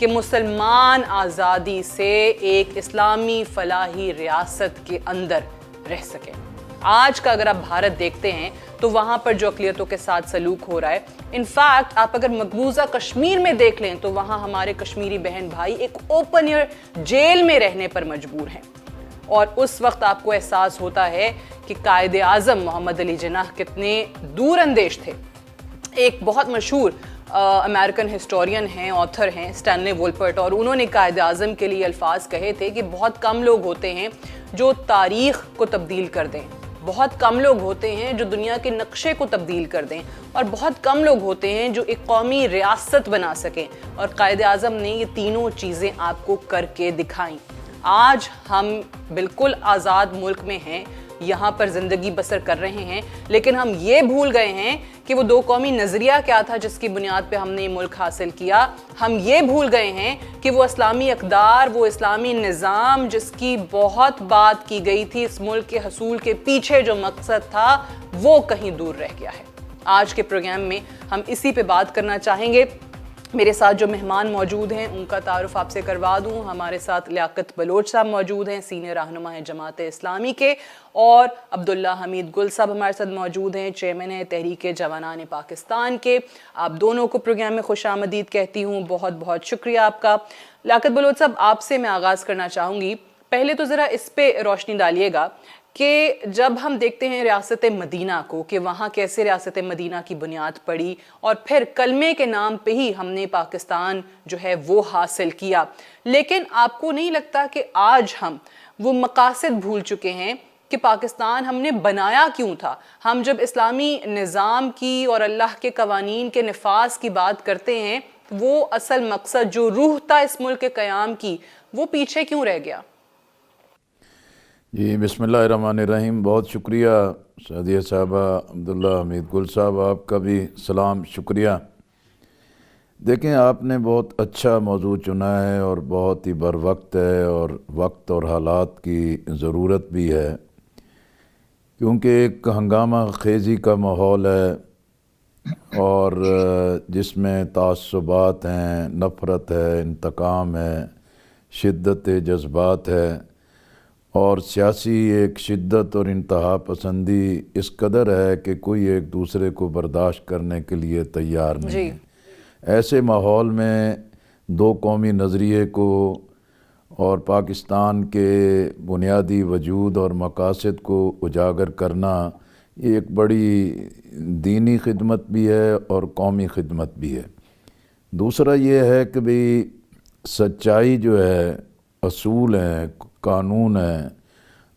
کہ مسلمان آزادی سے ایک اسلامی فلاحی ریاست کے اندر رہ سکے۔ آج کا اگر آپ بھارت دیکھتے ہیں تو وہاں پر جو اقلیتوں کے ساتھ سلوک ہو رہا ہے، انفیکٹ آپ اگر مقبوضہ کشمیر میں دیکھ لیں تو وہاں ہمارے کشمیری بہن بھائی ایک اوپن ایئر جیل میں رہنے پر مجبور ہیں، اور اس وقت آپ کو احساس ہوتا ہے کہ قائد اعظم محمد علی جناح کتنے دور اندیش تھے۔ ایک بہت مشہور امریکن ہسٹورین ہیں، آتھر ہیں، اسٹینلی وولپرٹ، اور انہوں نے قائد اعظم کے لیے الفاظ کہے تھے کہ بہت کم لوگ ہوتے ہیں جو تاریخ کو تبدیل کر دیں، بہت کم لوگ ہوتے ہیں جو دنیا کے نقشے کو تبدیل کر دیں، اور بہت کم لوگ ہوتے ہیں جو ایک قومی ریاست بنا سکیں، اور قائد اعظم نے یہ تینوں چیزیں آپ کو کر کے دکھائیں۔ آج ہم بالکل آزاد ملک میں ہیں، یہاں پر زندگی بسر کر رہے ہیں، لیکن ہم یہ بھول گئے ہیں کہ وہ دو قومی نظریہ کیا تھا جس کی بنیاد پہ ہم نے یہ ملک حاصل کیا۔ ہم یہ بھول گئے ہیں کہ وہ اسلامی اقدار، وہ اسلامی نظام جس کی بہت بات کی گئی تھی، اس ملک کے حصول کے پیچھے جو مقصد تھا وہ کہیں دور رہ گیا ہے۔ آج کے پروگرام میں ہم اسی پہ بات کرنا چاہیں گے۔ میرے ساتھ جو مہمان موجود ہیں ان کا تعارف آپ سے کروا دوں۔ ہمارے ساتھ لیاقت بلوچ صاحب موجود ہیں، سینئر رہنما ہیں جماعت اسلامی کے، اور عبداللہ حمید گل صاحب ہمارے ساتھ موجود ہیں، چیئرمین ہیں تحریک جوانان پاکستان کے۔ آپ دونوں کو پروگرام میں خوش آمدید کہتی ہوں، بہت بہت شکریہ آپ کا۔ لیاقت بلوچ صاحب، آپ سے میں آغاز کرنا چاہوں گی، پہلے تو ذرا اس پہ روشنی ڈالیے گا کہ جب ہم دیکھتے ہیں ریاست مدینہ کو، کہ وہاں کیسے ریاست مدینہ کی بنیاد پڑی، اور پھر کلمے کے نام پہ ہی ہم نے پاکستان جو ہے وہ حاصل کیا، لیکن آپ کو نہیں لگتا کہ آج ہم وہ مقاصد بھول چکے ہیں کہ پاکستان ہم نے بنایا کیوں تھا؟ ہم جب اسلامی نظام کی اور اللہ کے قوانین کے نفاذ کی بات کرتے ہیں، وہ اصل مقصد جو روح تھا اس ملک کے قیام کی، وہ پیچھے کیوں رہ گیا؟ جی، بسم اللہ الرحمن الرحیم۔ بہت شکریہ سعدیہ صاحبہ، عبداللہ حمید گل صاحب، آپ کا بھی سلام، شکریہ۔ دیکھیں، آپ نے بہت اچھا موضوع چنا ہے اور بہت ہی بر وقت ہے، اور وقت اور حالات کی ضرورت بھی ہے، کیونکہ ایک ہنگامہ خیزی کا ماحول ہے، اور جس میں تعصبات ہیں، نفرت ہے، انتقام ہے، شدت جذبات ہے، اور سیاسی ایک شدت اور انتہا پسندی اس قدر ہے کہ کوئی ایک دوسرے کو برداشت کرنے کے لیے تیار نہیں ہے۔ ایسے ماحول میں دو قومی نظریے کو اور پاکستان کے بنیادی وجود اور مقاصد کو اجاگر کرنا، یہ ایک بڑی دینی خدمت بھی ہے اور قومی خدمت بھی ہے۔ دوسرا یہ ہے کہ بھی سچائی جو ہے، اصول ہیں، قانون ہے،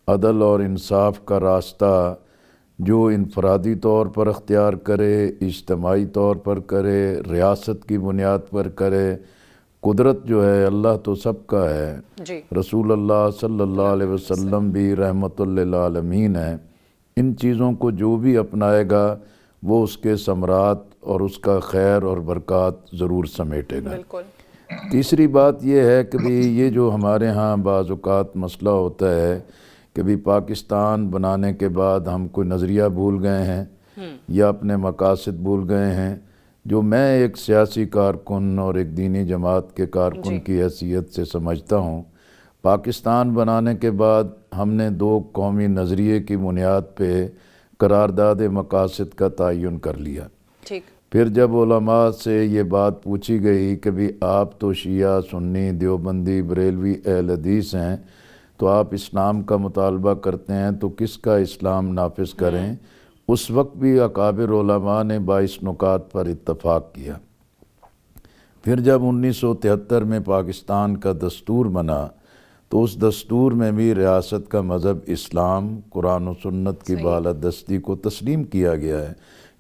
عدل اور انصاف کا راستہ جو انفرادی طور پر اختیار کرے، اجتماعی طور پر کرے، ریاست کی بنیاد پر کرے۔ قدرت جو ہے، اللہ تو سب کا ہے، رسول اللہ صلی اللہ علیہ وسلم بھی رحمت للعالمین ہے۔ ان چیزوں کو جو بھی اپنائے گا وہ اس کے ثمرات اور اس کا خیر اور برکات ضرور سمیٹے گا۔ تیسری بات یہ ہے کہ بھی یہ جو ہمارے ہاں بعض اوقات مسئلہ ہوتا ہے کہ بھی پاکستان بنانے کے بعد ہم کوئی نظریہ بھول گئے ہیں یا اپنے مقاصد بھول گئے ہیں۔ جو میں ایک سیاسی کارکن اور ایک دینی جماعت کے کارکن کی حیثیت سے سمجھتا ہوں، پاکستان بنانے کے بعد ہم نے دو قومی نظریے کی بنیاد پہ قرارداد مقاصد کا تعین کر لیا۔ پھر جب علماء سے یہ بات پوچھی گئی کہ بھی آپ تو شیعہ، سنی، دیوبندی، بریلوی اہل حدیث ہیں، تو آپ اسلام کا مطالبہ کرتے ہیں، تو کس کا اسلام نافذ کریں؟ اس وقت بھی اکابر علماء نے 22 نکات پر اتفاق کیا۔ پھر جب 1973 میں پاکستان کا دستور بنا تو اس دستور میں بھی ریاست کا مذہب اسلام، قرآن و سنت کی بالادستی کو تسلیم کیا گیا ہے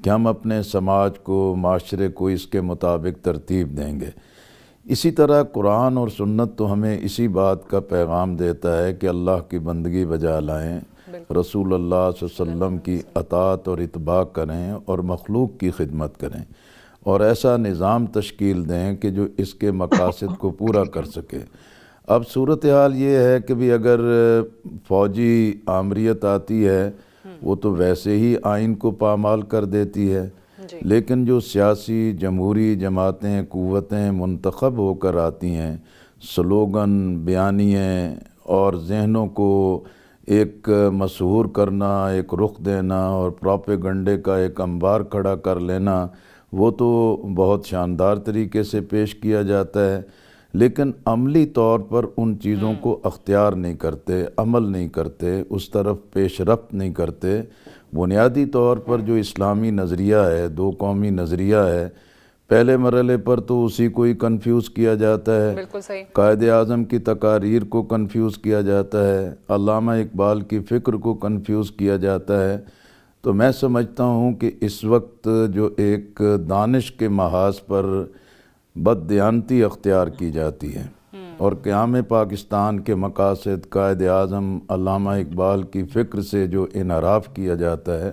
کہ ہم اپنے سماج کو، معاشرے کو اس کے مطابق ترتیب دیں گے۔ اسی طرح قرآن اور سنت تو ہمیں اسی بات کا پیغام دیتا ہے کہ اللہ کی بندگی بجا لائیں، رسول اللہ صلی اللہ علیہ وسلم کی اطاعت اور اتباع کریں اور مخلوق کی خدمت کریں، اور ایسا نظام تشکیل دیں کہ جو اس کے مقاصد کو پورا کر سکے۔ اب صورتحال یہ ہے کہ بھی اگر فوجی آمریت آتی ہے، وہ تو ویسے ہی آئین کو پامال کر دیتی ہے، جی لیکن جو سیاسی جمہوری جماعتیں قوتیں منتخب ہو کر آتی ہیں، سلوگن بیانیے اور ذہنوں کو ایک مسحور کرنا، ایک رخ دینا اور پروپیگنڈے کا ایک انبار کھڑا کر لینا، وہ تو بہت شاندار طریقے سے پیش کیا جاتا ہے، لیکن عملی طور پر ان چیزوں کو اختیار نہیں کرتے، عمل نہیں کرتے، اس طرف پیش رفت نہیں کرتے۔ بنیادی طور پر جو اسلامی نظریہ ہے، دو قومی نظریہ ہے، پہلے مرحلے پر تو اسی کو ہی کنفیوز کیا جاتا ہے، بالکل صحیح۔ قائد اعظم کی تقاریر کو کنفیوز کیا جاتا ہے، علامہ اقبال کی فکر کو کنفیوز کیا جاتا ہے۔ تو میں سمجھتا ہوں کہ اس وقت جو ایک دانش کے محاذ پر بددیانتی اختیار کی جاتی ہے اور قیام پاکستان کے مقاصد، قائد اعظم علامہ اقبال کی فکر سے جو انحراف کیا جاتا ہے،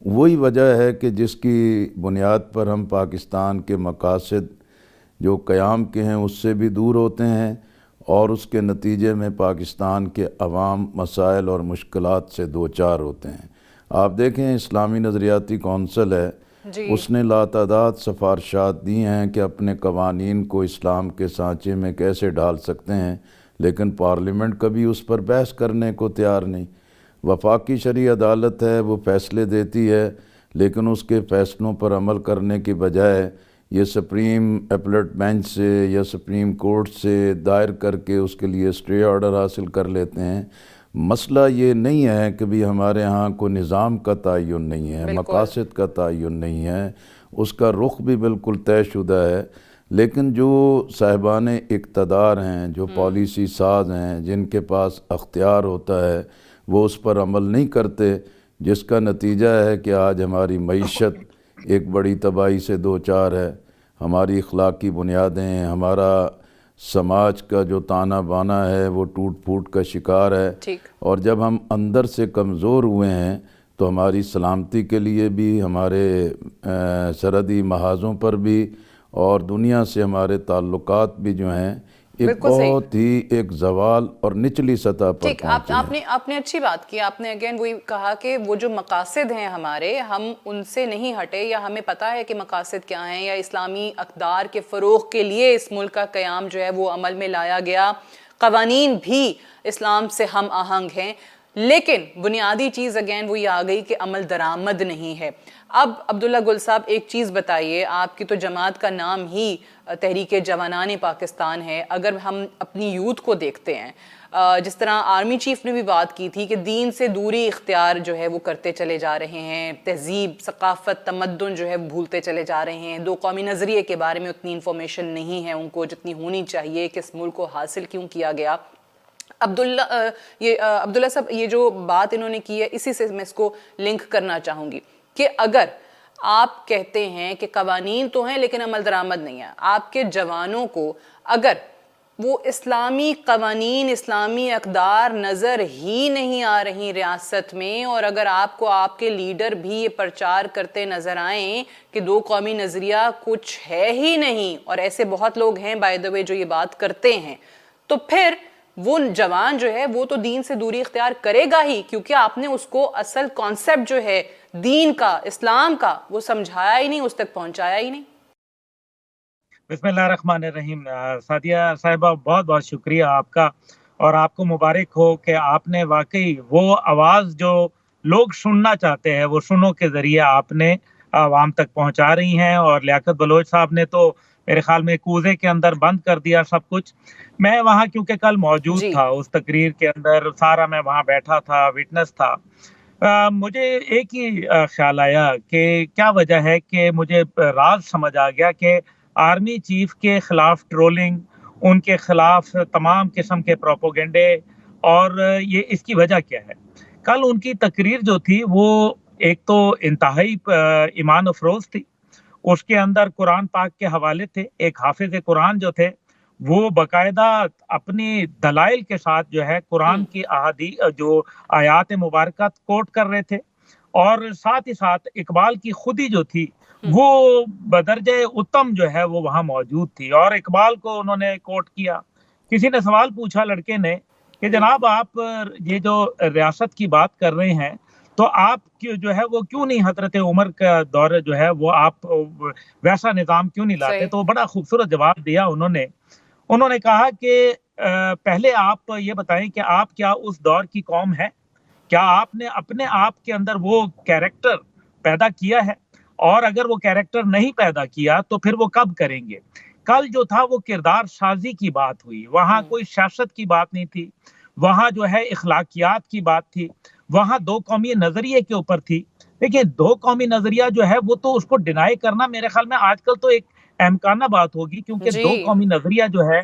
وہی وجہ ہے کہ جس کی بنیاد پر ہم پاکستان کے مقاصد جو قیام کے ہیں اس سے بھی دور ہوتے ہیں، اور اس کے نتیجے میں پاکستان کے عوام مسائل اور مشکلات سے دوچار ہوتے ہیں۔ آپ دیکھیں، اسلامی نظریاتی کونسل ہے، جی اس نے لاتعداد سفارشات دی ہیں کہ اپنے قوانین کو اسلام کے سانچے میں کیسے ڈال سکتے ہیں، لیکن پارلیمنٹ کبھی اس پر بحث کرنے کو تیار نہیں۔ وفاقی شرعی عدالت ہے، وہ فیصلے دیتی ہے، لیکن اس کے فیصلوں پر عمل کرنے کی بجائے یہ سپریم اپیلیٹ بینچ سے یا سپریم کورٹ سے دائر کر کے اس کے لیے اسٹے آرڈر حاصل کر لیتے ہیں۔ مسئلہ یہ نہیں ہے کہ بھی ہمارے ہاں کوئی نظام کا تعین نہیں ہے، مقاصد کا تعین نہیں ہے، اس کا رخ بھی بالکل طے شدہ ہے، لیکن جو صاحبان اقتدار ہیں، جو پالیسی ساز ہیں، جن کے پاس اختیار ہوتا ہے، وہ اس پر عمل نہیں کرتے، جس کا نتیجہ ہے کہ آج ہماری معیشت ایک بڑی تباہی سے دوچار ہے، ہماری اخلاقی بنیادیں، ہمارا سماج کا جو تانا بانا ہے وہ ٹوٹ پھوٹ کا شکار ہے، ٹھیک۔ اور جب ہم اندر سے کمزور ہوئے ہیں تو ہماری سلامتی کے لیے بھی، ہمارے سرحدی محاذوں پر بھی اور دنیا سے ہمارے تعلقات بھی جو ہیں ایک بالکل صحیح۔ بہت ہی ایک زوال اور نچلی سطح پر ٹھیک، پہنچے ہیں۔ آپ نے اچھی بات کی، آپ نے اگین وہی کہا کہ وہ جو مقاصد ہیں ہمارے، ہم ان سے نہیں ہٹے، یا ہمیں پتہ ہے کہ مقاصد کیا ہیں، یا اسلامی اقدار کے فروغ کے لیے اس ملک کا قیام جو ہے وہ عمل میں لایا گیا، قوانین بھی اسلام سے ہم آہنگ ہیں، لیکن بنیادی چیز اگین وہی آ گئی کہ عمل درآمد نہیں ہے۔ اب عبداللہ گل صاحب ایک چیز بتائیے، آپ کی تو جماعت کا نام ہی تحریک جوانان پاکستان ہے، اگر ہم اپنی یوتھ کو دیکھتے ہیں، جس طرح آرمی چیف نے بھی بات کی تھی کہ دین سے دوری اختیار جو ہے وہ کرتے چلے جا رہے ہیں، تہذیب، ثقافت، تمدن جو ہے بھولتے چلے جا رہے ہیں، دو قومی نظریے کے بارے میں اتنی انفارمیشن نہیں ہے ان کو جتنی ہونی چاہیے کہ اس ملک کو حاصل کیوں کیا گیا۔ عبداللہ صاحب یہ جو بات انہوں نے کی ہے، اسی سے میں اس کو لنک کرنا چاہوں گی کہ اگر آپ کہتے ہیں کہ قوانین تو ہیں لیکن عمل درآمد نہیں ہے، آپ کے جوانوں کو اگر وہ اسلامی قوانین، اسلامی اقدار نظر ہی نہیں آ رہی ریاست میں، اور اگر آپ کو آپ کے لیڈر بھی یہ پرچار کرتے نظر آئیں کہ دو قومی نظریہ کچھ ہے ہی نہیں، اور ایسے بہت لوگ ہیں بائی دا وے جو یہ بات کرتے ہیں، تو پھر وہ جوان جو ہے وہ تو دین سے دوری اختیار کرے گا ہی، کیونکہ آپ نے اس کو اصل کانسیپٹ جو ہے دین کا، اسلام کا، وہ سمجھایا ہی نہیں، اس تک پہنچایا ہی نہیں۔ بسم اللہ الرحمن الرحیم۔ سعدیہ صاحبہ، بہت بہت شکریہ آپ کا، اور آپ کو مبارک ہو کہ آپ نے واقعی وہ آواز جو لوگ سننا چاہتے ہیں وہ سنوں کے ذریعے آپ نے عوام تک پہنچا رہی ہیں، اور لیاقت بلوچ صاحب نے تو میرے خیال میں کوزے کے اندر بند کر دیا سب کچھ۔ میں وہاں کیونکہ کل موجود تھا اس تقریر کے اندر، سارا میں وہاں بیٹھا تھا، وٹنس تھا، مجھے ایک ہی خیال آیا کہ کیا وجہ ہے کہ مجھے راز سمجھ آ گیا کہ آرمی چیف کے خلاف ٹرولنگ، ان کے خلاف تمام قسم کے پروپوگنڈے، اور یہ اس کی وجہ کیا ہے؟ کل ان کی تقریر جو تھی وہ ایک تو انتہائی ایمان افروز تھی، اس کے اندر قرآن پاک کے حوالے تھے، ایک حافظ قرآن جو تھے وہ باقاعدہ اپنی دلائل کے ساتھ جو ہے قرآن کی جو آیات مبارکات کوٹ کر رہے تھے، اور ساتھ ہی ساتھ اقبال کی خودی جو تھی وہ بدرجہ اتم جو ہے وہ وہاں موجود تھی، اور اقبال کو انہوں نے کوٹ کیا۔ کسی نے سوال پوچھا لڑکے نے کہ جناب آپ یہ جو ریاست کی بات کر رہے ہیں تو آپ جو ہے وہ کیوں نہیں حضرت عمر کا دور جو ہے وہ آپ ویسا نظام کیوں نہیں لاتے؟ تو بڑا خوبصورت جواب دیا انہوں نے کہا کہ پہلے آپ یہ بتائیں کہ آپ کیا اس دور کی قوم ہے؟ کیا آپ نے اپنے آپ کے اندر وہ کیریکٹر پیدا کیا ہے؟ اور اگر وہ کیریکٹر نہیں پیدا کیا تو پھر وہ کب کریں گے؟ کل جو تھا وہ کردار سازی کی بات ہوئی، وہاں کوئی سیاست کی بات نہیں تھی، وہاں جو ہے اخلاقیات کی بات تھی، وہاں دو قومی نظریے کے اوپر تھی۔ دیکھیں دو قومی نظریہ جو ہے وہ تو اس کو ڈینائی کرنا میرے خیال میں آج کل تو ایک امکانہ بات ہوگی، کیونکہ دو قومی نظریہ جو ہے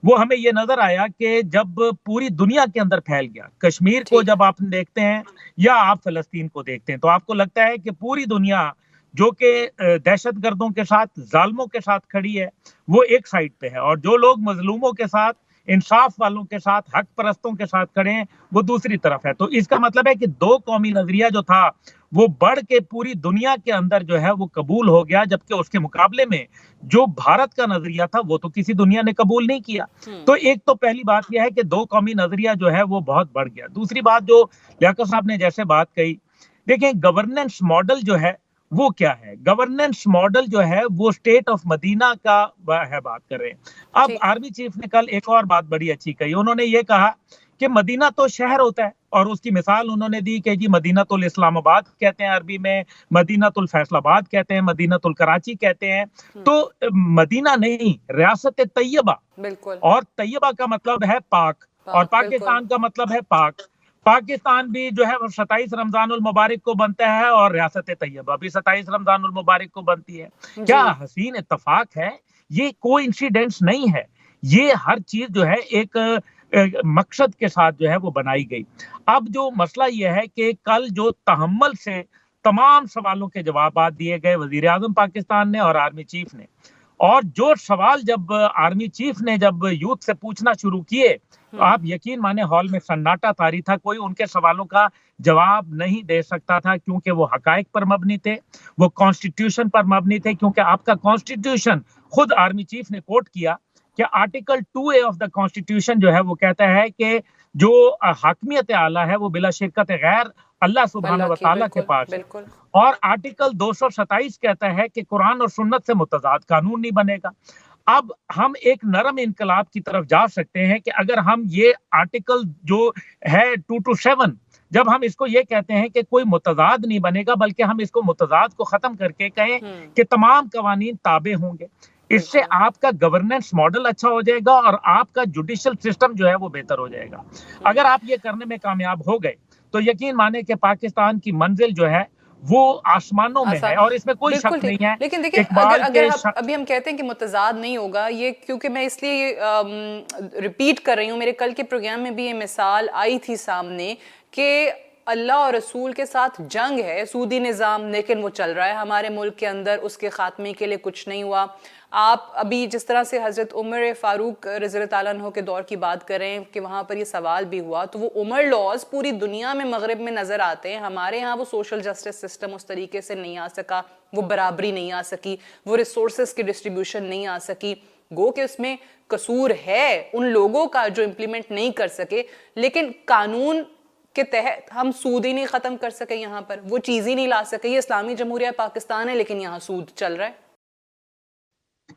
وہ ہمیں یہ نظر آیا کہ جب پوری دنیا کے اندر پھیل گیا، کشمیر کو جب آپ دیکھتے ہیں یا آپ فلسطین کو دیکھتے ہیں تو آپ کو لگتا ہے کہ پوری دنیا جو کہ دہشت گردوں کے ساتھ، ظالموں کے ساتھ کھڑی ہے وہ ایک سائڈ پہ ہے، اور جو لوگ مظلوموں کے ساتھ، انصاف والوں کے ساتھ، حق پرستوں کے ساتھ کھڑے ہیں وہ دوسری طرف ہے۔ تو اس کا مطلب ہے کہ دو قومی نظریہ جو تھا وہ بڑھ کے پوری دنیا کے اندر جو ہے وہ قبول ہو گیا، جبکہ اس کے مقابلے میں جو بھارت کا نظریہ تھا وہ تو کسی دنیا نے قبول نہیں کیا۔ تو ایک تو پہلی بات یہ ہے کہ دو قومی نظریہ جو ہے وہ بہت بڑھ گیا۔ دوسری بات جو لیاقت صاحب نے جیسے بات کہی، دیکھیں گورننس ماڈل جو ہے وہ کیا ہے؟ گورننس ماڈل جو ہے وہ اسٹیٹ آف مدینہ کا ہے، بات کر رہے ہیں۔ اب آرمی چیف نے کل ایک اور بات بڑی اچھی کہی، انہوں نے یہ کہا کہ مدینہ تو شہر ہوتا ہے، اور اس کی مثال انہوں نے دی کہ جی مدینہ الاسلام آباد کہتے ہیں عربی میں، مدینہ الفیصل آباد کہتے ہیں، مدینہ الکراچی کہتے ہیں، تو مدینہ نہیں، ریاست طیبہ، اور طیبہ کا مطلب ہے پاک، اور پاکستان کا مطلب ہے پاک۔ پاکستان بھی جو ہے 27 رمضان المبارک کو بنتا ہے، اور ریاست طیبہ بھی 27 رمضان المبارک کو بنتی ہے۔ کیا حسین اتفاق ہے، یہ کوئی انسیڈنٹس نہیں ہے، یہ ہر چیز جو ہے ایک مقصد کے ساتھ جو ہے وہ بنائی گئی۔ اب جو مسئلہ یہ ہے کہ کل جو تحمل سے تمام سوالوں کے جوابات دیے گئے وزیر اعظم پاکستان نے اور آرمی چیف نے، اور جو سوال جب آرمی چیف نے جب یوتھ سے پوچھنا شروع کیے تو آپ یقین مانے ہال میں سناٹا طاری تھا، کوئی ان کے سوالوں کا جواب نہیں دے سکتا تھا، کیونکہ وہ حقائق پر مبنی تھے، وہ کانسٹیٹیوشن پر مبنی تھے، کیونکہ آپ کا کانسٹیٹیوشن خود آرمی چیف نے کوٹ کیا کہ article 2A of the constitution جو ہے وہ کہتا ہے کہ جو حاکمیت اعلیٰ ہے وہ بلا شرکت غیر اللہ سبحانہ و تعالیٰ کے پاس ہے، اور آرٹیکل 227 کہتا ہے کہ قرآن اور سنت سے متضاد قانون نہیں بنے گا۔ اب ہم ایک نرم انقلاب کی طرف جا سکتے ہیں کہ اگر ہم یہ آرٹیکل جو ہے 227 جب ہم اس کو یہ کہتے ہیں کہ کوئی متضاد نہیں بنے گا، بلکہ ہم اس کو متضاد کو ختم کر کے کہیں کہ تمام قوانین تابع ہوں گے، اس سے آپ کا گورننس ماڈل اچھا ہو جائے گا اور آپ کا جوڈیشل سسٹم جو ہے وہ بہتر ہو جائے گا۔ اگر آپ یہ کرنے میں کامیاب ہو گئے تو یقین مانے کہ پاکستان کی منزل جو ہے وہ آسمانوں میں ہے، اور اس میں کوئی شک نہیں ہے۔ لیکن دیکھیں اگر ابھی ہم کہتے ہیں کہ متضاد نہیں ہوگا، یہ کیونکہ میں اس لیے ریپیٹ کر رہی ہوں، میرے کل کے پروگرام میں بھی یہ مثال آئی تھی سامنے کہ اللہ اور رسول کے ساتھ جنگ ہے، سودی نظام لیکن وہ چل رہا ہے ہمارے ملک کے اندر، اس کے خاتمے کے لیے کچھ نہیں ہوا۔ آپ ابھی جس طرح سے حضرت عمر فاروق رضی اللہ تعالیٰ عنہ کے دور کی بات کریں کہ وہاں پر یہ سوال بھی ہوا، تو وہ عمر لاز پوری دنیا میں مغرب میں نظر آتے ہیں، ہمارے ہاں وہ سوشل جسٹس سسٹم اس طریقے سے نہیں آ سکا، وہ برابری نہیں آ سکی، وہ ریسورسز کی ڈسٹریبیوشن نہیں آ سکی، گو کہ اس میں قصور ہے ان لوگوں کا جو امپلیمنٹ نہیں کر سکے، لیکن قانون کے تحت ہم سود ہی نہیں ختم کر سکے، یہاں پر وہ چیز ہی نہیں لا سکے۔ یہ اسلامی جمہوریہ پاکستان ہے لیکن یہاں سود چل رہا ہے۔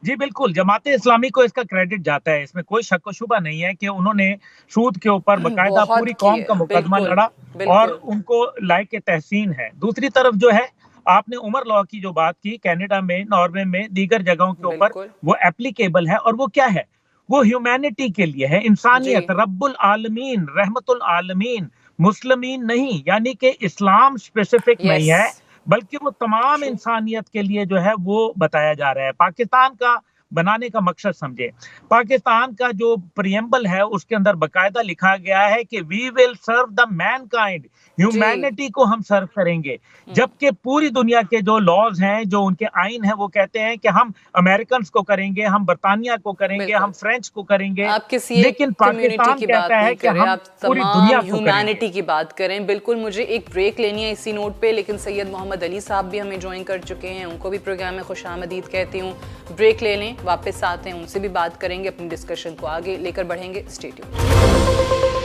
جی بالکل، جماعت اسلامی کو اس کا کریڈٹ جاتا ہے، اس میں کوئی شک و شبہ نہیں ہے کہ انہوں نے سود کے اوپر باقاعدہ پوری قوم کا مقدمہ لڑا اور ان کو لائق تحسین ہے۔ دوسری طرف جو ہے آپ نے عمر لاء کی جو بات کی، کینیڈا میں، ناروے میں، دیگر جگہوں کے اوپر وہ اپلیکیبل ہے، اور وہ کیا ہے؟ وہ ہیومینٹی کے لیے ہے، انسانیت، رب العالمین، رحمت العالمین، مسلمین نہیں، یعنی کہ اسلام سپیسیفک نہیں ہے، بلکہ وہ تمام انسانیت کے لیے جو ہے وہ بتایا جا رہا ہے۔ پاکستان کا بنانے کا مقصد سمجھے، پاکستان کا جو پریمبل ہے اس کے اندر باقاعدہ لکھا گیا ہے کہ وی ول سرو دا مین کائنڈ، ہیومینٹی کو ہم سرو کریں گے، جبکہ پوری دنیا کے جو لاز ہیں، جو ان کے آئین ہیں، وہ کہتے ہیں کہ ہم امریکنز کو کریں گے، ہم برطانیہ کو کریں گے، ہم فرینچ کو کریں گے، لیکن پاکستان کہتا ہے کہ ہم پوری دنیا کو ہیومینٹی کی بات کریں۔ بالکل، مجھے ایک بریک لینی ہے اسی نوٹ پہ، لیکن سید محمد علی صاحب بھی ہمیں جوائن کر چکے ہیں، ان کو بھی پروگرام میں خوش آمدید کہتی ہوں۔ بریک لے لیں، واپس آتے ہیں، ان سے بھی بات کریں گے، اپنی ڈسکشن کو آگے لے کر بڑھیں گے۔ Stay tune.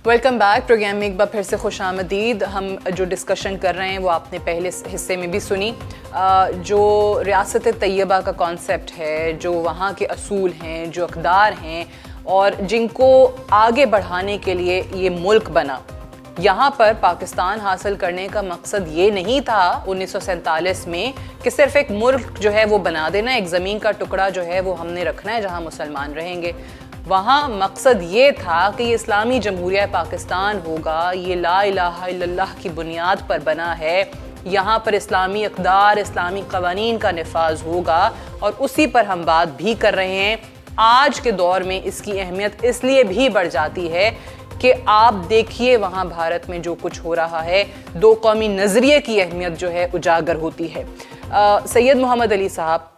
Welcome back programme میں ایک بار پھر سے خوش آمدید. ہم جو ڈسکشن کر رہے ہیں وہ آپ نے پہلے حصے میں بھی سنی. جو ریاست طیبہ کا کانسیپٹ ہے, جو وہاں کے اصول ہیں, جو اقدار ہیں اور جن کو آگے بڑھانے کے لیے یہ ملک بنا, یہاں پر پاکستان حاصل کرنے کا مقصد یہ نہیں تھا 1947 میں کہ صرف ایک ملک جو ہے وہ بنا دینا, ایک زمین کا ٹکڑا جو ہے وہ ہم نے رکھنا ہے جہاں مسلمان رہیں گے. وہاں مقصد یہ تھا کہ یہ اسلامی جمہوریہ پاکستان ہوگا, یہ لا الہ الا اللہ کی بنیاد پر بنا ہے, یہاں پر اسلامی اقدار, اسلامی قوانین کا نفاذ ہوگا, اور اسی پر ہم بات بھی کر رہے ہیں. آج کے دور میں اس کی اہمیت اس لیے بھی بڑھ جاتی ہے کہ آپ دیکھیے وہاں بھارت میں جو کچھ ہو رہا ہے, دو قومی نظریے کی اہمیت جو ہے اجاگر ہوتی ہے. سید محمد علی صاحب,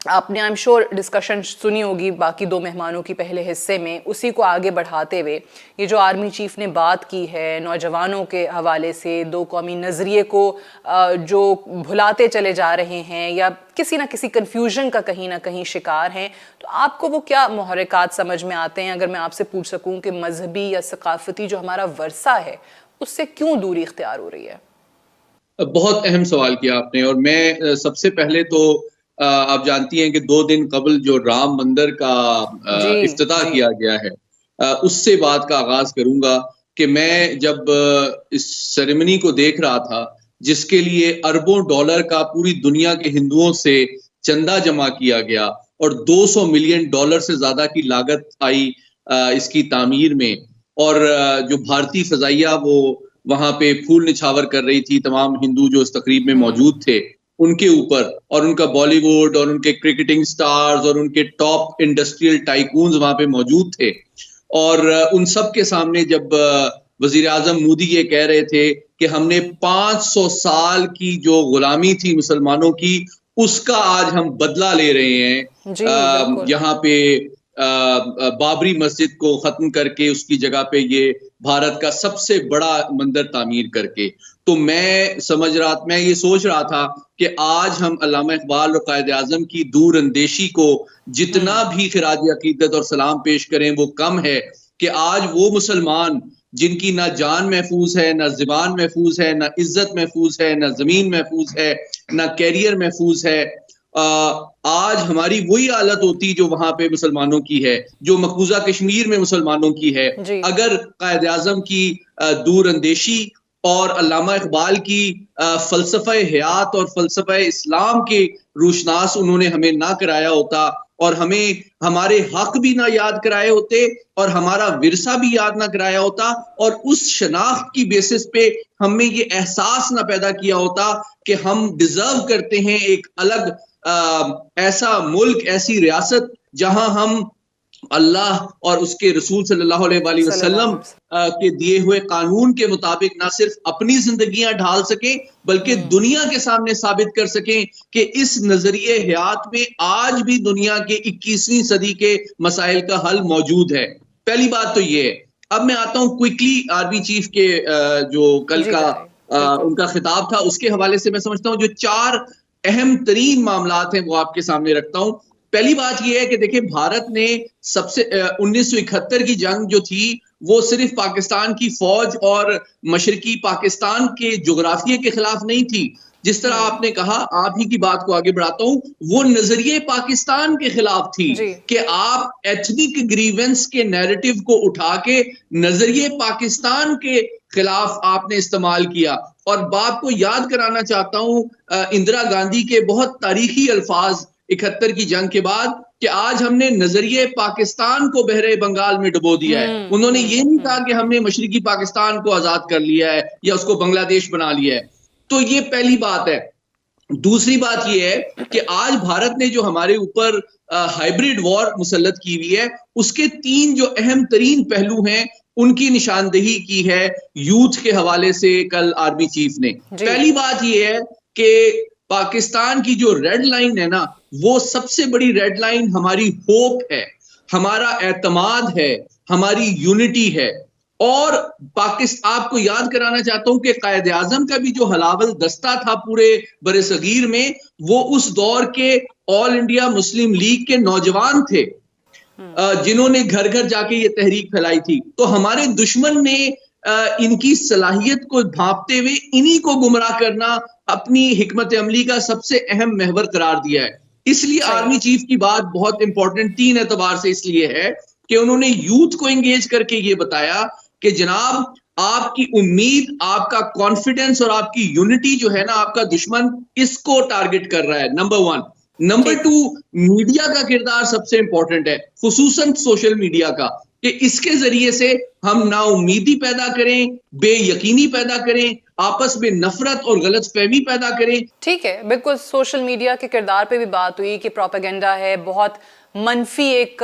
آپ نے I'm sure ڈسکشن سنی ہوگی باقی دو مہمانوں کی پہلے حصے میں, اسی کو آگے بڑھاتے ہوئے یہ جو آرمی چیف نے بات کی ہے نوجوانوں کے حوالے سے, دو قومی نظریے کو جو بھلاتے چلے جا رہے ہیں یا کسی نہ کسی کنفیوژن کا کہیں نہ کہیں شکار ہیں, تو آپ کو وہ کیا محرکات سمجھ میں آتے ہیں؟ اگر میں آپ سے پوچھ سکوں کہ مذہبی یا ثقافتی جو ہمارا ورثہ ہے اس سے کیوں دوری اختیار ہو رہی ہے؟ بہت اہم سوال کیا آپ نے, اور میں سب سے پہلے تو آپ جانتی ہیں کہ 2 دن قبل جو رام مندر کا افتتاح کیا گیا ہے, اس سے بات کا آغاز کروں گا کہ میں جب اس سیریمنی کو دیکھ رہا تھا جس کے لیے اربوں ڈالر کا پوری دنیا کے ہندوؤں سے چندہ جمع کیا گیا اور $200 ملین سے زیادہ کی لاگت آئی اس کی تعمیر میں, اور جو بھارتی فضائیہ وہ وہاں پہ پھول نچھاور کر رہی تھی, تمام ہندو جو اس تقریب میں موجود تھے ان کے اوپر, اور ان کا بالی ووڈ اور ان کے کرکٹنگ سٹارز اور ان کے ٹاپ انڈسٹریل ٹائکونز وہاں پہ موجود تھے, اور ان سب کے سامنے جب وزیر اعظم مودی یہ کہہ رہے تھے کہ ہم نے 500 سال کی جو غلامی تھی مسلمانوں کی اس کا آج ہم بدلہ لے رہے ہیں, یہاں پہ بابری مسجد کو ختم کر کے اس کی جگہ پہ یہ بھارت کا سب سے بڑا مندر تعمیر کر کے. تو میں یہ سوچ رہا تھا کہ آج ہم علامہ اقبال اور قائد اعظم کی دور اندیشی کو جتنا بھی خراج عقیدت اور سلام پیش کریں وہ کم ہے, کہ آج وہ مسلمان جن کی نہ جان محفوظ ہے, نہ زبان محفوظ ہے, نہ عزت محفوظ ہے, نہ زمین محفوظ ہے, نہ کیریئر محفوظ ہے, آج ہماری وہی حالت ہوتی جو وہاں پہ مسلمانوں کی ہے, جو مقبوضہ کشمیر میں مسلمانوں کی ہے, اگر قائد اعظم کی دور اندیشی اور علامہ اقبال کی فلسفہ حیات اور فلسفہ اسلام کے روشناس انہوں نے ہمیں نہ کرایا ہوتا, اور ہمیں ہمارے حق بھی نہ یاد کرائے ہوتے اور ہمارا ورثہ بھی یاد نہ کرایا ہوتا, اور اس شناخت کی بیسس پہ ہم میں یہ احساس نہ پیدا کیا ہوتا کہ ہم ڈیزرو کرتے ہیں ایک الگ ایسا ملک, ایسی ریاست جہاں ہم اللہ اور اس کے رسول صلی اللہ علیہ وآلہ وسلم کے دیے ہوئے قانون کے مطابق نہ صرف اپنی زندگیاں ڈھال سکیں بلکہ دنیا کے سامنے ثابت کر سکیں کہ اس نظریے حیات میں آج بھی دنیا کے 21ویں صدی کے مسائل کا حل موجود ہے. پہلی بات تو یہ ہے. اب میں آتا ہوں کوئکلی آرمی چیف کے جو کل کا ان کا خطاب تھا اس کے حوالے سے. میں سمجھتا ہوں جو 4 اہم ترین معاملات ہیں وہ آپ کے سامنے رکھتا ہوں. پہلی بات یہ ہے کہ دیکھیں بھارت نے سب سے 1971 کی جنگ جو تھی وہ صرف پاکستان کی فوج اور مشرقی پاکستان کے جغرافیے کے خلاف نہیں تھی, جس طرح آپ نے کہا, آپ ہی کی بات کو آگے بڑھاتا ہوں, وہ نظریے پاکستان کے خلاف تھی کہ آپ ایتھنک گریونس کے نیریٹو کو اٹھا کے نظریے پاکستان کے خلاف آپ نے استعمال کیا. اور بات کو یاد کرانا چاہتا ہوں اندرا گاندھی کے بہت تاریخی الفاظ 71 کی جنگ کے بعد کہ آج ہم نے نظریے پاکستان کو بحر بنگال میں ڈبو دیا ہے. انہوں نے یہ نہیں کہا کہ ہم نے مشرقی پاکستان کو آزاد کر لیا ہے یا اس کو بنگلہ دیش بنا لیا ہے. تو یہ پہلی بات ہے. دوسری بات یہ ہے کہ آج بھارت نے جو ہمارے اوپر ہائبرڈ وار مسلط کی ہوئی ہے اس کے 3 جو اہم ترین پہلو ہیں ان کی نشاندہی کی ہے یوتھ کے حوالے سے کل آرمی چیف نے. پہلی بات یہ ہے کہ پاکستان کی جو ریڈ لائن ہے نا وہ سب سے بڑی ریڈ لائن ہماری ہوپ ہے, ہمارا اعتماد ہے, ہماری یونٹی ہے. اور آپ کو یاد کرانا چاہتا ہوں کہ قائد اعظم کا بھی جو حلاول دستہ تھا پورے بر صغیر میں وہ اس دور کے آل انڈیا مسلم لیگ کے نوجوان تھے. جنہوں نے گھر گھر جا کے یہ تحریک پھیلائی تھی. تو ہمارے دشمن نے ان کی صلاحیت کو بھانپتے ہوئے انہی کو گمراہ کرنا اپنی حکمت عملی کا سب سے اہم محور قرار دیا ہے. اس لیے آرمی چیف کی بات بہت امپورٹنٹ 3 اعتبار سے اس لیے ہے کہ انہوں نے یوتھ کو انگیج کر کے یہ بتایا کہ جناب آپ کی امید، آپ کا کانفیڈنس اور آپ کی یونٹی جو ہے نا، آپ کا دشمن اس کو ٹارگٹ کر رہا ہے. نمبر 1. نمبر 2، میڈیا کا کردار سب سے امپورٹنٹ ہے، خصوصاً سوشل میڈیا کا، کہ اس کے ذریعے سے ہم نا امیدی پیدا کریں، بے یقینی پیدا کریں، آپس میں نفرت اور غلط فہمی پیدا کریں. ٹھیک ہے، بالکل سوشل میڈیا کے کردار پہ بھی بات ہوئی کہ پروپیگنڈا ہے، بہت منفی ایک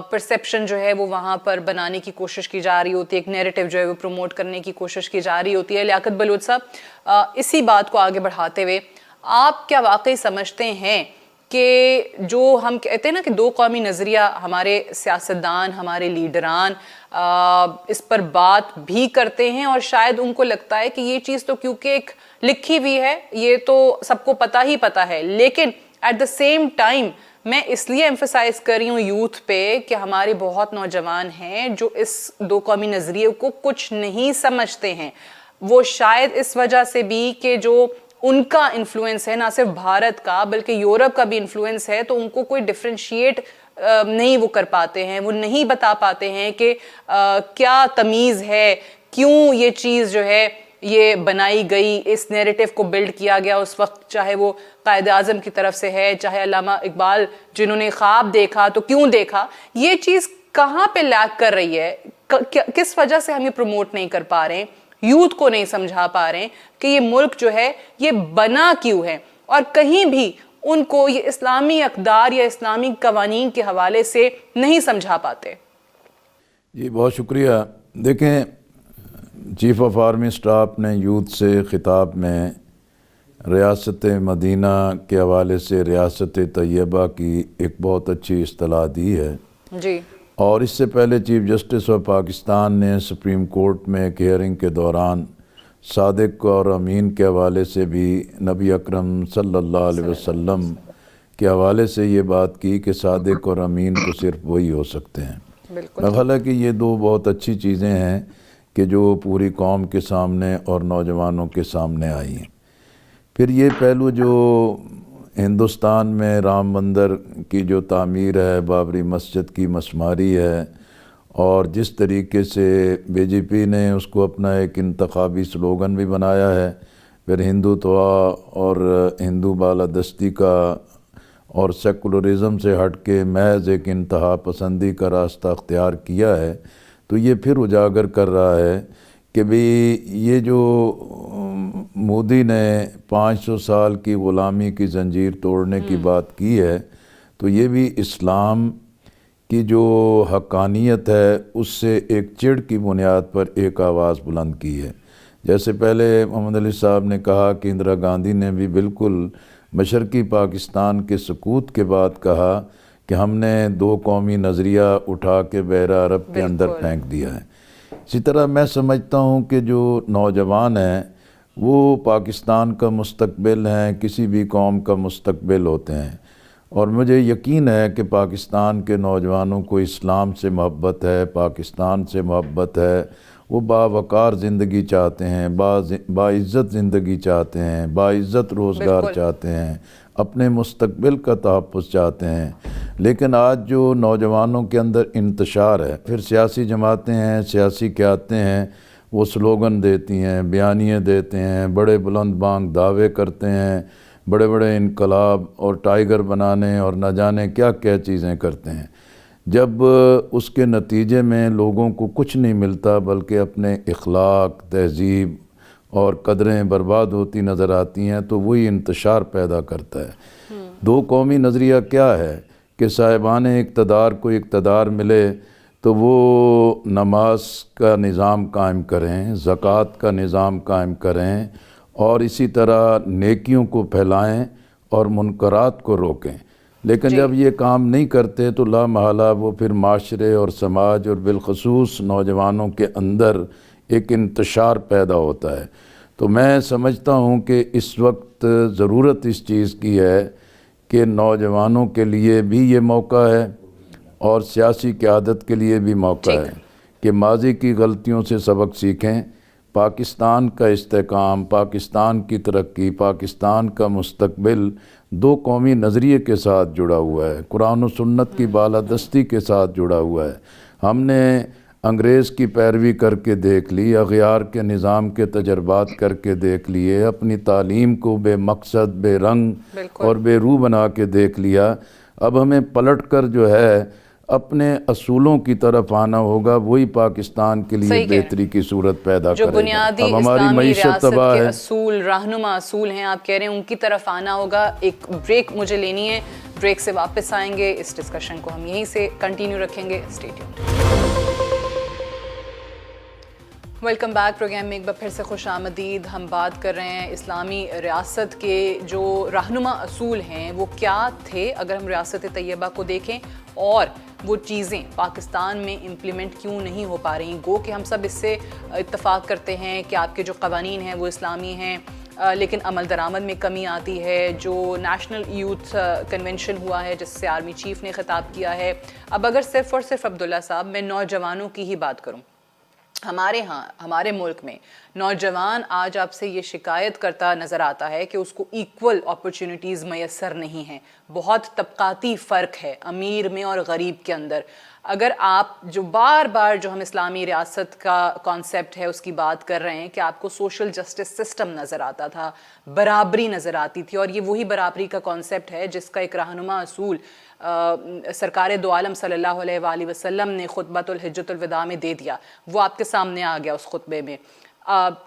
پرسیپشن جو ہے وہ وہاں پر بنانے کی کوشش کی جا رہی ہوتی ہے، ایک نیریٹو جو ہے وہ پروموٹ کرنے کی کوشش کی جا رہی ہوتی ہے. لیاقت بلوچ صاحب، اسی بات کو آگے بڑھاتے ہوئے آپ کیا واقعی سمجھتے ہیں کہ جو ہم کہتے ہیں نا کہ 2 قومی نظریہ، ہمارے سیاستدان، ہمارے لیڈران اس پر بات بھی کرتے ہیں، اور شاید ان کو لگتا ہے کہ یہ چیز تو کیونکہ ایک لکھی ہوئی ہے، یہ تو سب کو پتہ ہے، لیکن ایٹ دا سیم ٹائم میں اس لیے ایمفسائز کر رہی ہوں یوتھ پہ کہ ہمارے بہت نوجوان ہیں جو اس 2 قومی نظریے کو کچھ نہیں سمجھتے ہیں. وہ شاید اس وجہ سے بھی کہ جو ان کا انفلوئنس ہے، نہ صرف بھارت کا بلکہ یورپ کا بھی انفلوئنس ہے، تو ان کو کوئی ڈفرینشیٹ نہیں وہ کر پاتے ہیں، وہ نہیں بتا پاتے ہیں کہ کیا تمیز ہے، کیوں یہ چیز جو ہے یہ بنائی گئی، اس نیریٹو کو بلڈ کیا گیا اس وقت، چاہے وہ قائد اعظم کی طرف سے ہے، چاہے علامہ اقبال جنہوں نے خواب دیکھا تو کیوں دیکھا. یہ چیز کہاں پہ لیک کر رہی ہے، کس وجہ سے ہم یہ پروموٹ نہیں کر پا رہے ہیں، یوتھ کو نہیں سمجھا پا رہے ہیں کہ یہ ملک جو ہے یہ بنا کیوں ہے، اور کہیں بھی ان کو یہ اسلامی اقدار یا اسلامی قوانین کے حوالے سے نہیں سمجھا پاتے. جی بہت شکریہ. دیکھیں، چیف آف آرمی اسٹاف نے یوتھ سے خطاب میں ریاست مدینہ کے حوالے سے ریاست طیبہ کی ایک بہت اچھی اصطلاح دی ہے. جی. اور اس سے پہلے چیف جسٹس آف پاکستان نے سپریم کورٹ میں ایک ہیئرنگ کے دوران صادق اور امین کے حوالے سے بھی نبی اکرم صلی اللہ علیہ وسلم کے حوالے سے یہ بات کی کہ صادق اور امین تو صرف وہی ہو سکتے ہیں. حالانکہ یہ 2 بہت اچھی چیزیں ہیں کہ جو پوری قوم کے سامنے اور نوجوانوں کے سامنے آئی ہیں. پھر یہ پہلو جو ہندوستان میں رام مندر کی جو تعمیر ہے، بابری مسجد کی مسماری ہے، اور جس طریقے سے بی جے پی نے اس کو اپنا ایک انتخابی سلوگن بھی بنایا ہے، پھر ہندوتوا اور ہندو بالادستی کا اور سیکولرزم سے ہٹ کے محض ایک انتہا پسندی کا راستہ اختیار کیا ہے، تو یہ پھر اجاگر کر رہا ہے کہ بھی یہ جو مودی نے 500 سال کی غلامی کی زنجیر توڑنے کی بات کی ہے، تو یہ بھی اسلام کی جو حقانیت ہے اس سے ایک چڑ کی بنیاد پر ایک آواز بلند کی ہے. جیسے پہلے محمد علی صاحب نے کہا کہ اندرا گاندھی نے بھی بالکل مشرقی پاکستان کے سقوط کے بعد کہا کہ ہم نے 2 قومی نظریہ اٹھا کے بحیرہ عرب کے اندر پھینک دیا ہے. اسی طرح میں سمجھتا ہوں کہ جو نوجوان ہیں وہ پاکستان کا مستقبل ہیں، کسی بھی قوم کا مستقبل ہوتے ہیں، اور مجھے یقین ہے کہ پاکستان کے نوجوانوں کو اسلام سے محبت ہے، پاکستان سے محبت ہے. وہ باوقار زندگی چاہتے ہیں، باعزت زندگی چاہتے ہیں، باعزت روزگار چاہتے ہیں، اپنے مستقبل کا تحفظ چاہتے ہیں. لیکن آج جو نوجوانوں کے اندر انتشار ہے، پھر سیاسی جماعتیں ہیں، سیاسی قیادتیں ہیں، وہ سلوگن دیتی ہیں، بیانیے دیتے ہیں، بڑے بلند بانگ دعوے کرتے ہیں، بڑے بڑے انقلاب اور ٹائیگر بنانے اور نہ جانے کیا کیا چیزیں کرتے ہیں. جب اس کے نتیجے میں لوگوں کو کچھ نہیں ملتا بلکہ اپنے اخلاق، تہذیب اور قدریں برباد ہوتی نظر آتی ہیں، تو وہی انتشار پیدا کرتا ہے. 2 قومی نظریہ کیا ہے کہ صاحبان اقتدار کو اقتدار ملے تو وہ نماز کا نظام قائم کریں، زکوٰۃ کا نظام قائم کریں، اور اسی طرح نیکیوں کو پھیلائیں اور منکرات کو روکیں. لیکن جب یہ کام نہیں کرتے تو لا محالہ وہ پھر معاشرے اور سماج اور بالخصوص نوجوانوں کے اندر ایک انتشار پیدا ہوتا ہے. تو میں سمجھتا ہوں کہ اس وقت ضرورت اس چیز کی ہے کہ نوجوانوں کے لیے بھی یہ موقع ہے اور سیاسی قیادت کے لیے بھی موقع ہے کہ ماضی کی غلطیوں سے سبق سیکھیں. پاکستان کا استحکام، پاکستان کی ترقی، پاکستان کا مستقبل دو قومی نظریے کے ساتھ جڑا ہوا ہے، قرآن و سنت کی بالادستی کے ساتھ جڑا ہوا ہے. ہم نے انگریز کی پیروی کر کے دیکھ لی، اغیار کے نظام کے تجربات کر کے دیکھ لیے، اپنی تعلیم کو بے مقصد، بے رنگ اور بے روح بنا کے دیکھ لیا. اب ہمیں پلٹ کر جو ہے اپنے اصولوں کی طرف آنا ہوگا، وہی پاکستان کے لیے بہتری کی صورت پیدا کرے گا. جو بنیادی اسلامی ریاست کے اصول، رہنما اصول ہیں آپ کہہ رہے ہیں، ان کی طرف آنا ہوگا. ایک بریک مجھے لینی ہے، بریک سے واپس آئیں گے. اس ڈسکشن کو ہم یہیں سے کنٹینیو رکھیں گے. Stay tuned. Welcome back. Programme میں ایک بار پھر سے خوش آمدید. ہم بات کر رہے ہیں اسلامی ریاست کے جو رہنما اصول ہیں وہ کیا تھے اگر ہم ریاست طیبہ کو دیکھیں، اور وہ چیزیں پاکستان میں امپلیمنٹ کیوں نہیں ہو پا رہی. گو کہ ہم سب اس سے اتفاق کرتے ہیں کہ آپ کے جو قوانین ہیں وہ اسلامی ہیں، لیکن عمل درآمد میں کمی آتی ہے. جو نیشنل یوتھ کنونشن ہوا ہے جس سے آرمی چیف نے خطاب کیا ہے، اب اگر صرف اور صرف عبداللہ صاحب میں نوجوانوں کی ہی بات کروں، ہمارے ملک میں نوجوان آج آپ سے یہ شکایت کرتا نظر آتا ہے کہ اس کو ایکول اپرچونٹیز میسر نہیں ہیں. بہت طبقاتی فرق ہے امیر میں اور غریب کے اندر. اگر آپ جو بار بار جو ہم اسلامی ریاست کا کانسیپٹ ہے اس کی بات کر رہے ہیں کہ آپ کو سوشل جسٹس سسٹم نظر آتا تھا، برابری نظر آتی تھی، اور یہ وہی برابری کا کانسیپٹ ہے جس کا ایک رہنما اصول سرکار دو عالم صلی اللہ علیہ وآلہ وسلم نے خطبۃ الحجۃ الوداع میں دے دیا. وہ آپ کے سامنے آ گیا اس خطبے میں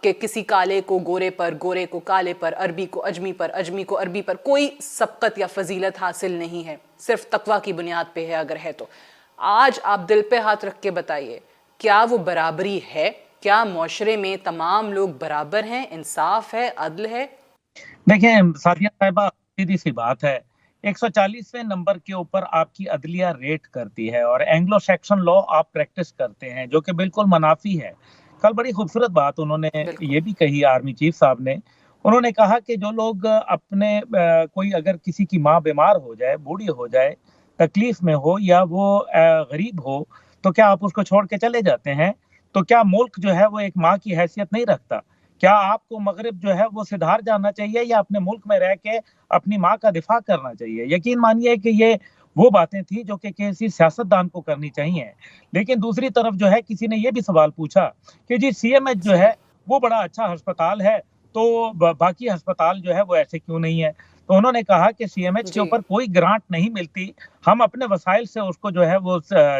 کہ کسی کالے کو گورے پر، گورے کو کالے پر، عربی کو اجمی پر، اجمی کو عربی پر کوئی سبقت یا فضیلت حاصل نہیں ہے، صرف تقویٰ کی بنیاد پہ ہے اگر ہے تو. آج آپ دل پہ ہاتھ رکھ کے بتائیے، کیا وہ برابری ہے؟ کیا معاشرے میں تمام لوگ برابر ہیں؟ انصاف ہے؟ عدل ہے؟ دیکھیں سعدیہ صاحبہ، سیدھی سی بات ہے، 140ویں نمبر کے اوپر آپ کی عدلیہ ریٹ کرتی ہے اور اینگلو سیکشن لا آپ پریکٹس کرتے ہیں جو کہ بالکل منافی ہے. کل بڑی خوبصورت بات انہوں نے یہ بھی کہی، آرمی چیف صاحب نے، انہوں نے کہا کہ جو لوگ اپنے کوئی اگر کسی کی ماں بیمار ہو جائے، بوڑھی ہو جائے، تکلیف میں ہو یا وہ غریب ہو، تو کیا آپ اس کو چھوڑ کے چلے جاتے ہیں؟ تو کیا ملک جو ہے وہ ایک ماں کی حیثیت نہیں رکھتا؟ کیا آپ کو مغرب جو ہے وہ سدھار جانا چاہیے یا اپنے ملک میں رہ کے اپنی ماں کا دفاع کرنا چاہیے؟ یقین مانیے کہ یہ وہ باتیں تھیں جو کہ کسی سیاستدان کو کرنی چاہیے. لیکن دوسری طرف جو ہے کسی نے یہ بھی سوال پوچھا کہ جی سی ایم ایچ جو ہے وہ بڑا اچھا ہسپتال ہے تو باقی ہسپتال جو ہے وہ ایسے کیوں نہیں ہے؟ تو انہوں نے کہا کہ سی ایم ایچ کے اوپر کوئی گرانٹ نہیں ملتی، ہم اپنے وسائل سے اس کو جو ہے وہ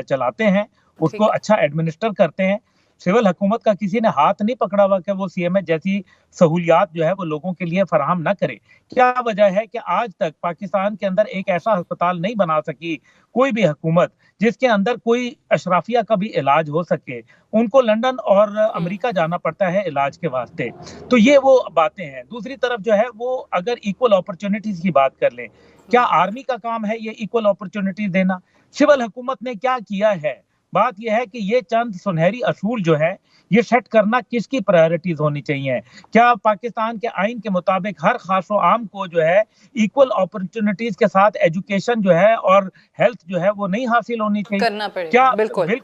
چلاتے ہیں، اس کو اچھا ایڈمنسٹر کرتے ہیں. سول حکومت کا کسی نے ہاتھ نہیں پکڑا ہوا کہ وہ سی ایم ایچ جیسی سہولیات جو ہے وہ لوگوں کے لیے فراہم نہ کرے. کیا وجہ ہے کہ آج تک پاکستان کے اندر ایک ایسا ہسپتال نہیں بنا سکی کوئی بھی حکومت جس کے اندر کوئی اشرافیہ کا بھی علاج ہو سکے؟ ان کو لندن اور امریکہ جانا پڑتا ہے علاج کے واسطے. تو یہ وہ باتیں ہیں. دوسری طرف جو ہے وہ اگر ایکول اپرچونٹیز کی بات کر لیں، کیا آرمی کا کام ہے یہ ایکول اپرچونٹیز دینا؟ سول حکومت نے کیا کیا ہے؟ بات یہ ہے کہ یہ چند سنہری اصول جو ہے یہ سیٹ کرنا کس کی پرائرٹیز ہونی چاہیے. کیا پاکستان کے آئین کے مطابق ہر خاص و عام کو جو ہے ایکول اپرچونٹیز کے ساتھ ایجوکیشن جو ہے اور ہیلتھ جو ہے وہ نہیں حاصل ہونی چاہیے؟ کرنا پڑے. کیا بالکل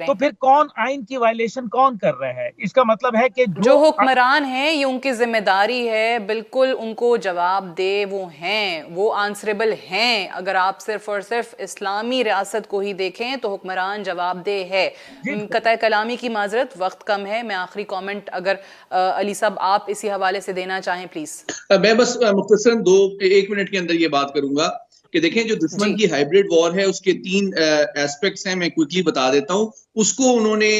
تو پھر کون آئین کی وائلیشن کون کر رہا ہے؟ اس کا مطلب ہے کہ جو حکمران ہیں یہ ان کی ذمہ داری ہے، بالکل ان کو جواب دے. وہ ہیں، وہ آنسریبل ہیں. اگر آپ صرف اور صرف اسلامی ریاست کو ہی دیکھیں تو حکمران جواب دہ ہے. قطع کلامی کی معذرت، وقت کم ہے. میں آخری کامنٹ اگر علی صاحب آپ اسی حوالے سے دینا چاہیں پلیز. میں بس مختصراً 1 منٹ کے اندر یہ بات کروں گا کہ دیکھیں جو دشمن کی ہائبرڈ وار ہے اس کے 3 ایسپیکٹس ہیں. میں کوئکلی بتا دیتا ہوں. اس کو انہوں نے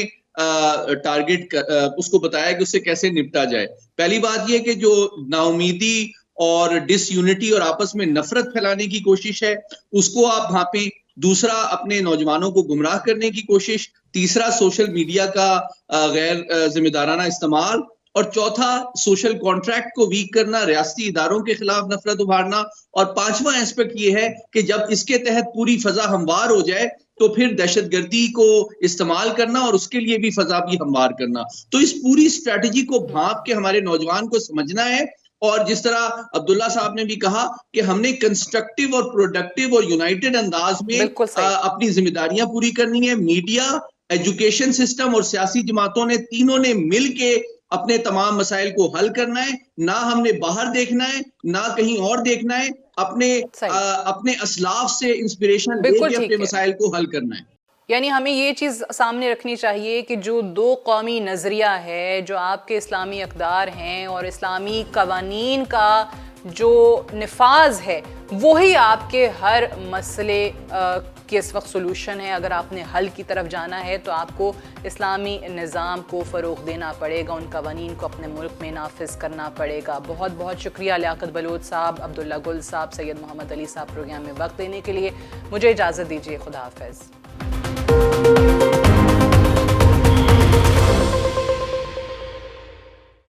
ٹارگٹ اس کو بتایا کہ اس سے کیسے نپٹا جائے. پہلی بات یہ کہ جو نا امیدی اور ڈس یونٹی اور آپس میں نفرت پھیلانے کی کوشش ہے اس کو آپ بھانپیں. دوسرا اپنے نوجوانوں کو گمراہ کرنے کی کوشش. تیسرا سوشل میڈیا کا غیر ذمہ دارانہ استعمال. اور چوتھا سوشل کانٹریکٹ کو ویک کرنا، ریاستی اداروں کے خلاف نفرت ابھارنا. اور 5واں ایسپیکٹ یہ ہے کہ جب اس کے تحت پوری فضا ہموار ہو جائے تو پھر دہشت گردی کو استعمال کرنا اور اس کے لیے بھی فضا بھی ہموار کرنا. تو اس پوری اسٹریٹجی کو بھانپ کے ہمارے نوجوان کو سمجھنا ہے اور جس طرح عبداللہ صاحب نے بھی کہا کہ ہم نے کنسٹرکٹیو اور پروڈکٹیو اور یونائٹڈ انداز میں اپنی ذمہ داریاں پوری کرنی ہے. میڈیا، ایجوکیشن سسٹم اور سیاسی جماعتوں نے تینوں نے مل کے اپنے تمام مسائل کو حل کرنا ہے. نہ ہم نے باہر دیکھنا ہے نہ کہیں اور دیکھنا ہے. اپنے اسلاف سے انسپریشن لے کے اپنے مسائل کو حل کرنا ہے. یعنی ہمیں یہ چیز سامنے رکھنی چاہیے کہ جو دو قومی نظریہ ہے، جو آپ کے اسلامی اقدار ہیں اور اسلامی قوانین کا جو نفاذ ہے، وہی آپ کے ہر مسئلے کے اس وقت سولوشن ہے. اگر آپ نے حل کی طرف جانا ہے تو آپ کو اسلامی نظام کو فروغ دینا پڑے گا، ان قوانین کو اپنے ملک میں نافذ کرنا پڑے گا. بہت بہت شکریہ لیاقت بلوچ صاحب، عبداللہ گل صاحب، سید محمد علی صاحب پروگرام میں وقت دینے کے لیے. مجھے اجازت دیجیے. خدا حافظ.